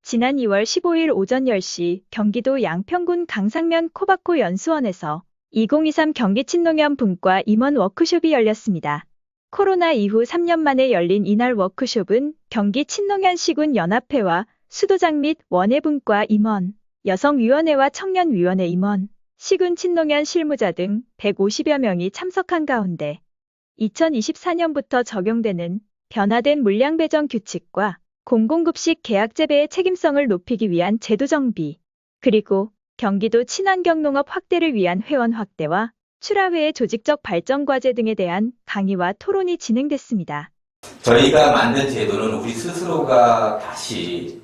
지난 2월 15일 오전 10시 경기도 양평군 강상면 코바코 연수원에서 2023 경기 친농협 분과 임원 워크숍이 열렸습니다. 코로나 이후 3년 만에 열린 이날 워크숍은 경기 친농협 시군 연합회와 수도장 및 원외분과 임원, 여성위원회와 청년위원회 임원, 시군 친농협 실무자 등 150여 명이 참석한 가운데 2024년부터 적용되는 변화된 물량 배정 규칙과 공공급식 계약 재배의 책임성을 높이기 위한 제도 정비, 그리고 경기도 친환경 농업 확대를 위한 회원 확대와 출하회의 조직적 발전 과제 등에 대한 강의와 토론이 진행됐습니다. 저희가 만든 제도는 우리 스스로가 다시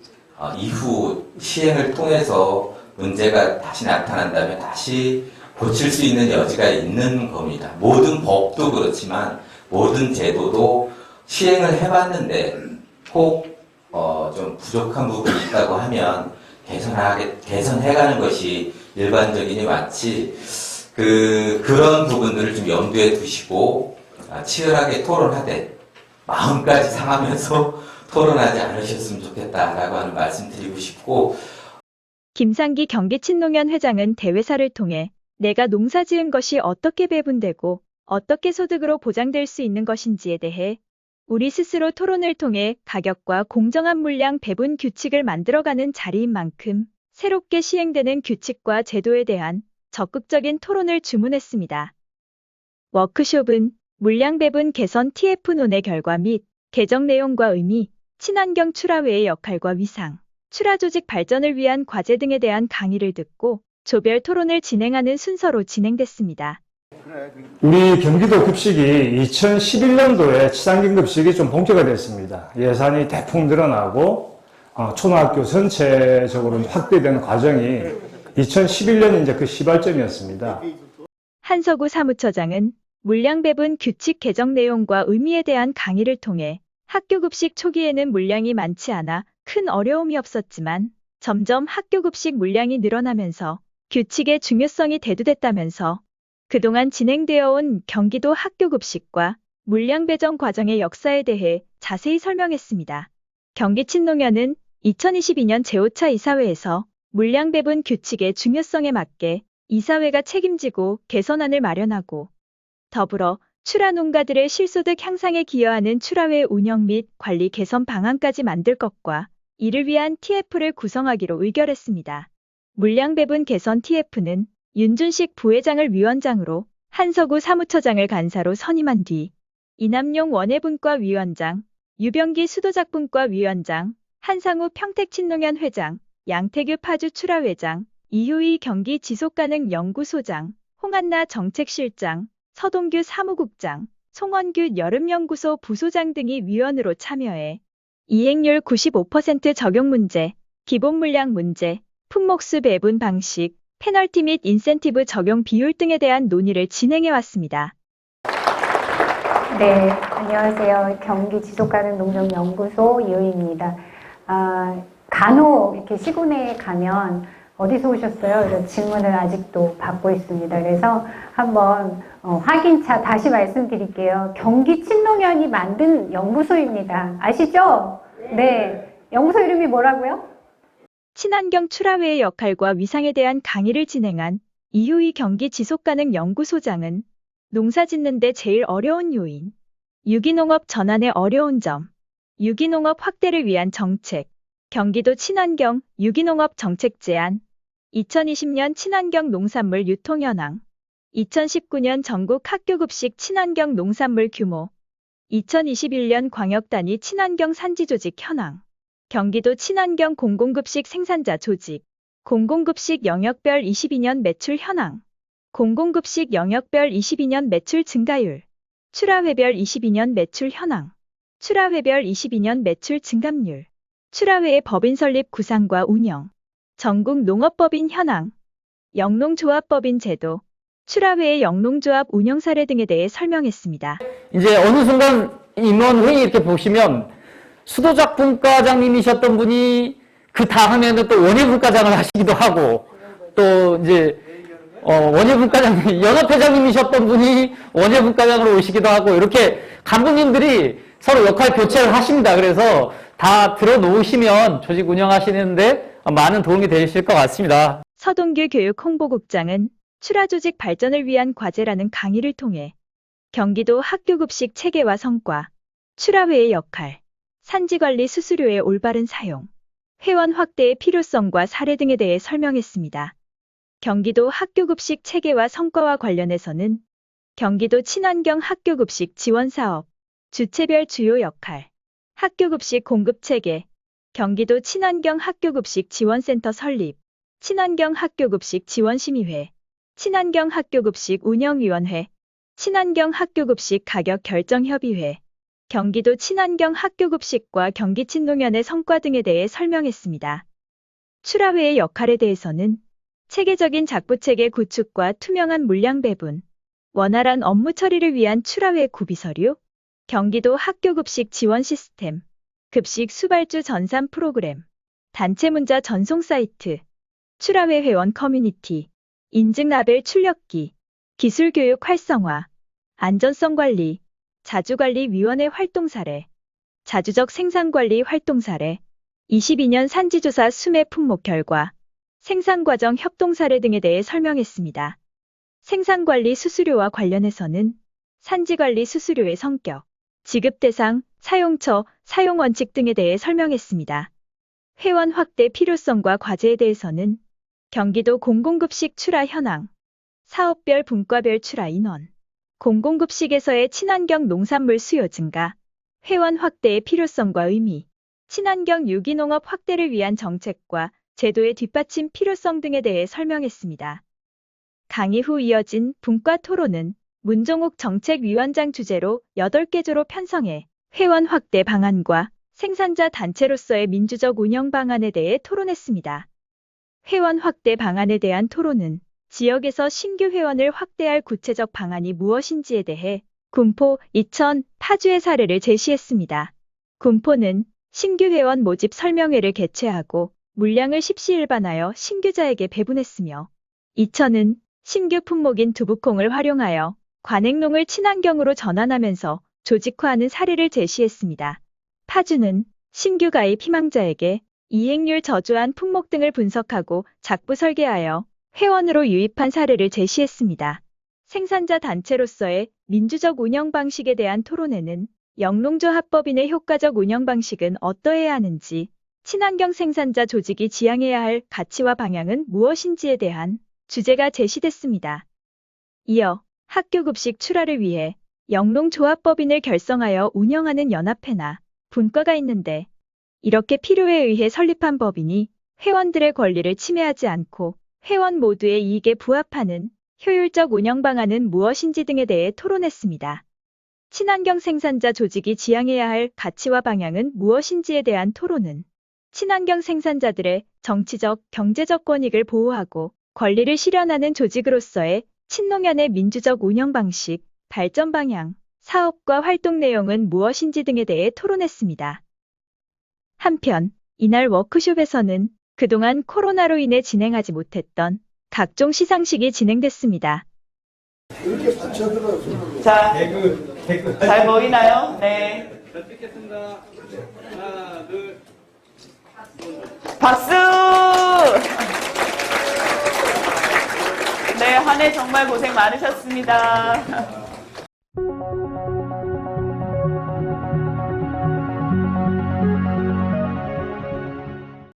이후 시행을 통해서 문제가 다시 나타난다면 다시 고칠 수 있는 여지가 있는 겁니다. 모든 법도 그렇지만 모든 제도도 시행을 해봤는데 꼭 좀 부족한 부분이 있다고 하면 개선해가는 것이 일반적이니 마치 그런 부분들을 좀 염두에 두시고 치열하게 토론하되 마음까지 상하면서 토론하지 않으셨으면 좋겠다라고 하는 말씀 드리고 싶고, 김상기 경기친농협 회장은 대회사를 통해 내가 농사 지은 것이 어떻게 배분되고 어떻게 소득으로 보장될 수 있는 것인지에 대해 우리 스스로 토론을 통해 가격과 공정한 물량 배분 규칙을 만들어가는 자리인 만큼 새롭게 시행되는 규칙과 제도에 대한 적극적인 토론을 주문했습니다. 워크숍은 물량 배분 개선 TF 논의 결과 및 개정 내용과 의미, 친환경 출하회의 역할과 위상, 출하 조직 발전을 위한 과제 등에 대한 강의를 듣고 조별 토론을 진행하는 순서로 진행됐습니다. 우리 경기도 급식이 2011년도에 친환경 급식이 좀 본격화됐습니다. 예산이 대폭 늘어나고 초등학교 전체적으로 확대되는 과정이 2011년이 이제 그 시발점이었습니다. 한석우 사무처장은 물량 배분 규칙 개정 내용과 의미에 대한 강의를 통해 학교 급식 초기에는 물량이 많지 않아 큰 어려움이 없었지만 점점 학교 급식 물량이 늘어나면서 규칙의 중요성이 대두됐다면서 그동안 진행되어 온 경기도 학교 급식과 물량 배정 과정의 역사에 대해 자세히 설명했습니다. 경기친농협은 2022년 제5차 이사회에서 물량 배분 규칙의 중요성에 맞게 이사회가 책임지고 개선안을 마련하고 더불어 출하 농가들의 실소득 향상에 기여하는 출하회 운영 및 관리 개선 방안까지 만들 것과 이를 위한 TF를 구성하기로 의결했습니다. 물량 배분 개선 TF는 윤준식 부회장을 위원장으로 한석우 사무처장을 간사로 선임한 뒤 이남용 원외분과 위원장, 유병기 수도작분과 위원장, 한상우 평택친농협 회장, 양태규 파주 출하회장, 이효희 경기 지속가능연구소장, 홍한나 정책실장, 서동규 사무국장, 송원규 여름연구소 부소장 등이 위원으로 참여해 이행률 95% 적용 문제, 기본 물량 문제, 품목수 배분 방식, 페널티 및 인센티브 적용 비율 등에 대한 논의를 진행해왔습니다. 네, 안녕하세요. 경기 지속가능농정연구소 이효희입니다. 간혹 이렇게 시군에 가면 어디서 오셨어요? 이런 질문을 아직도 받고 있습니다. 그래서 한번 확인차 다시 말씀드릴게요. 경기 친농협이 만든 연구소입니다. 아시죠? 네. 연구소 이름이 뭐라고요? 친환경 출하회의 역할과 위상에 대한 강의를 진행한 이효희 경기 지속가능연구소장은 농사 짓는데 제일 어려운 요인, 유기농업 전환의 어려운 점, 유기농업 확대를 위한 정책, 경기도 친환경 유기농업 정책 제안, 2020년 친환경 농산물 유통 현황, 2019년 전국 학교급식 친환경 농산물 규모, 2021년 광역단위 친환경 산지 조직 현황, 경기도 친환경 공공급식 생산자 조직, 공공급식 영역별 22년 매출 현황, 공공급식 영역별 22년 매출 증가율, 출하회별 22년 매출 현황, 출하회별 22년 매출 증감률, 출하회의 법인 설립 구상과 운영, 전국 농업법인 현황, 영농조합법인 제도, 출하회의 영농조합 운영 사례 등에 대해 설명했습니다. 이제 어느 순간 임원회의 이렇게 보시면 수도작분과장님이셨던 분이 그 다음에는 또 원예분과장을 하시기도 하고 또 이제 원예분과장님, 연합회장님이셨던 분이 원예분과장으로 오시기도 하고 이렇게 간부님들이 서로 역할 교체를 하십니다. 그래서 다 들어놓으시면 조직 운영하시는데 많은 도움이 되실 것 같습니다. 서동규 교육 홍보국장은 출하 조직 발전을 위한 과제라는 강의를 통해 경기도 학교급식 체계와 성과, 출하회의 역할, 산지관리 수수료의 올바른 사용, 회원 확대의 필요성과 사례 등에 대해 설명했습니다. 경기도 학교급식 체계와 성과와 관련해서는 경기도 친환경 학교급식 지원사업, 주체별 주요 역할, 학교급식 공급체계, 경기도 친환경 학교급식 지원센터 설립, 친환경 학교급식 지원심의회, 친환경 학교급식 운영위원회, 친환경 학교급식 가격결정협의회, 경기도 친환경 학교급식과 경기친노년의 성과 등에 대해 설명했습니다. 출하회의 역할에 대해서는 체계적인 작부체계 구축과 투명한 물량 배분, 원활한 업무 처리를 위한 출하회 구비서류, 경기도 학교급식 지원 시스템, 급식 수발주 전산 프로그램, 단체 문자 전송 사이트, 출하회 회원 커뮤니티, 인증 라벨 출력기, 기술교육 활성화, 안전성 관리, 자주관리위원회 활동 사례, 자주적 생산관리 활동 사례, 22년 산지조사 수매 품목 결과, 생산과정 협동 사례 등에 대해 설명했습니다. 생산관리 수수료와 관련해서는 산지관리 수수료의 성격, 지급 대상, 사용처, 사용원칙 등에 대해 설명했습니다. 회원 확대 필요성과 과제에 대해서는 경기도 공공급식 출하 현황, 사업별 분과별 출하 인원, 공공급식에서의 친환경 농산물 수요 증가, 회원 확대의 필요성과 의미, 친환경 유기농업 확대를 위한 정책과 제도의 뒷받침 필요성 등에 대해 설명했습니다. 강의 후 이어진 분과 토론은 문종욱 정책위원장 주재로 8개 조로 편성해 회원 확대 방안과 생산자 단체로서의 민주적 운영 방안에 대해 토론했습니다. 회원 확대 방안에 대한 토론은 지역에서 신규 회원을 확대할 구체적 방안이 무엇인지에 대해 군포, 이천, 파주의 사례를 제시했습니다. 군포는 신규 회원 모집 설명회를 개최하고 물량을 십시일반하여 신규자에게 배분했으며, 이천은 신규 품목인 두부콩을 활용하여 관행농을 친환경으로 전환하면서 조직화하는 사례를 제시했습니다. 파주는 신규 가입 희망자에게 이행률 저조한 품목 등을 분석하고 작부 설계하여 회원으로 유입한 사례를 제시했습니다. 생산자 단체로서의 민주적 운영 방식에 대한 토론회는 영농조합법인의 효과적 운영 방식은 어떠해야 하는지, 친환경 생산자 조직이 지향해야 할 가치와 방향은 무엇인지에 대한 주제가 제시됐습니다. 이어 학교급식 출하를 위해 영농조합법인을 결성하여 운영하는 연합회나 분과가 있는데, 이렇게 필요에 의해 설립한 법인이 회원들의 권리를 침해하지 않고 회원 모두의 이익에 부합하는 효율적 운영 방안은 무엇인지 등에 대해 토론했습니다. 친환경 생산자 조직이 지향해야 할 가치와 방향은 무엇인지에 대한 토론은 친환경 생산자들의 정치적, 경제적 권익을 보호하고 권리를 실현하는 조직으로서의 친농연의 민주적 운영 방식, 발전 방향, 사업과 활동 내용은 무엇인지 등에 대해 토론했습니다. 한편 이날 워크숍에서는 그동안 코로나로 인해 진행하지 못했던 각종 시상식이 진행됐습니다. 자, 잘 보이나요? 네. 하나, 둘. 박수! 네, 한 해 정말 고생 많으셨습니다.